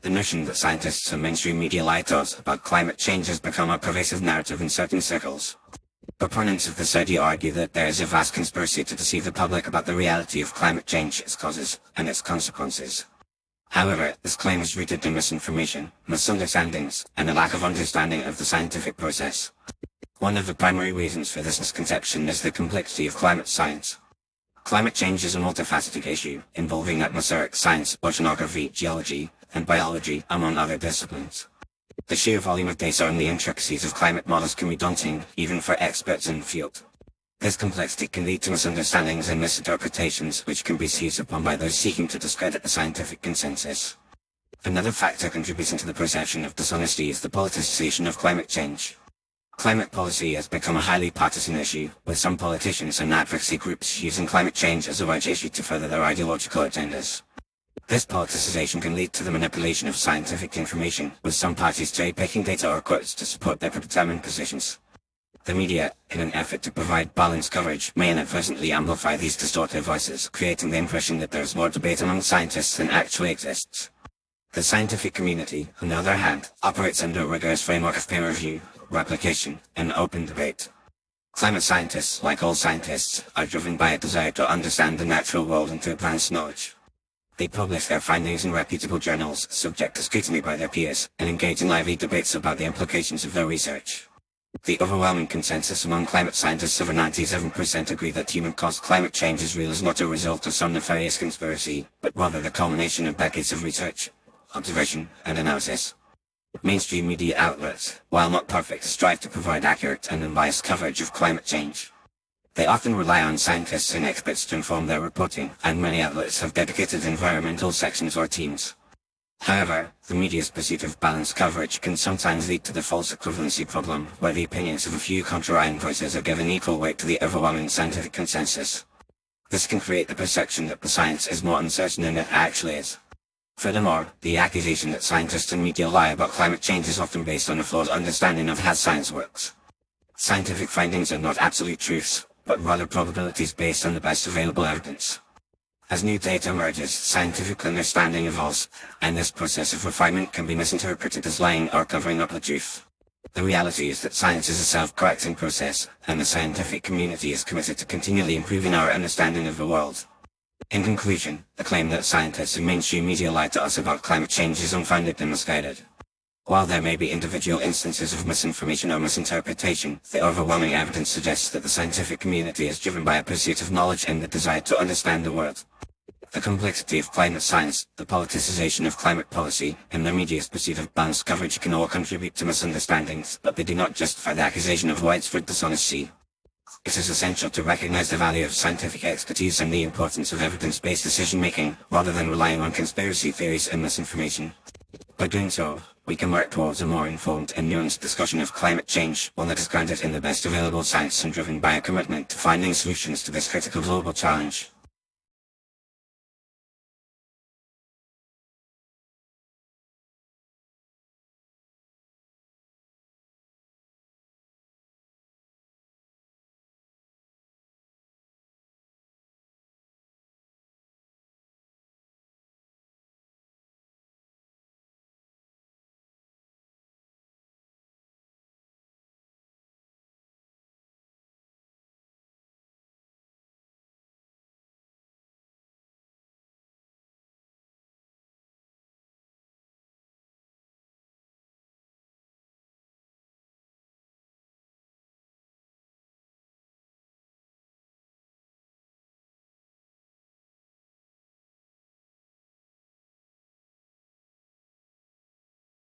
The notion that scientists and mainstream media lie to us about climate change has become a pervasive narrative in certain circles. Proponents of this idea argue that there is a vast conspiracy to deceive the public about the reality of climate change, its causes, and its consequences. However, this claim is rooted in misinformation, misunderstandings, and a lack of understanding of the scientific process. One of the primary reasons for this misconception is the complexity of climate science. Climate change is a multifaceted issue, involving atmospheric science, oceanography, geology, and biology, among other disciplines. The sheer volume of data and the intricacies of climate models can be daunting, even for experts in the field. This complexity can lead to misunderstandings and misinterpretations, which can be seized upon by those seeking to discredit the scientific consensus. Another factor contributing to the perception of dishonesty is the politicization of climate change. Climate policy has become a highly partisan issue, with some politicians and advocacy groups using climate change as a wedge issue to further their ideological agendas. This politicization can lead to the manipulation of scientific information, with some parties cherry-picking data or quotes to support their predetermined positions. The media, in an effort to provide balanced coverage, may inadvertently amplify these distorted voices, creating the impression that there is more debate among scientists than actually exists. The scientific community, on the other hand, operates under a rigorous framework of peer review, replication, and open debate. Climate scientists, like all scientists, are driven by a desire to understand the natural world and to advance knowledge. They publish their findings in reputable journals, subject to scrutiny by their peers, and engage in lively debates about the implications of their research. The overwhelming consensus among climate scientists, over 97%, agree that human-caused climate change is real, is not a result of some nefarious conspiracy, but rather the culmination of decades of research, observation, and analysis. Mainstream media outlets, while not perfect, strive to provide accurate and unbiased coverage of climate change. They often rely on scientists and experts to inform their reporting, and many outlets have dedicated environmental sections or teams. However, the media's pursuit of balanced coverage can sometimes lead to the false equivalency problem, where the opinions of a few contrarian voices are given equal weight to the overwhelming scientific consensus. This can create the perception that the science is more uncertain than it actually is. Furthermore, the accusation that scientists and media lie about climate change is often based on a flawed understanding of how science works. Scientific findings are not absolute truths, but rather probabilities based on the best available evidence. As new data emerges, scientific understanding evolves, and this process of refinement can be misinterpreted as lying or covering up the truth. The reality is that science is a self-correcting process, and the scientific community is committed to continually improving our understanding of the world. In conclusion, the claim that scientists and mainstream media lie to us about climate change is unfounded and misguided. While there may be individual instances of misinformation or misinterpretation, the overwhelming evidence suggests that the scientific community is driven by a pursuit of knowledge and the desire to understand the world. The complexity of climate science, the politicization of climate policy, and the media's pursuit of balanced coverage can all contribute to misunderstandings, but they do not justify the accusation of widespread dishonesty. It is essential to recognize the value of scientific expertise and the importance of evidence-based decision-making, rather than relying on conspiracy theories and misinformation. By doing so, we can work towards a more informed and nuanced discussion of climate change, one that is grounded in the best available science and driven by a commitment to finding solutions to this critical global challenge.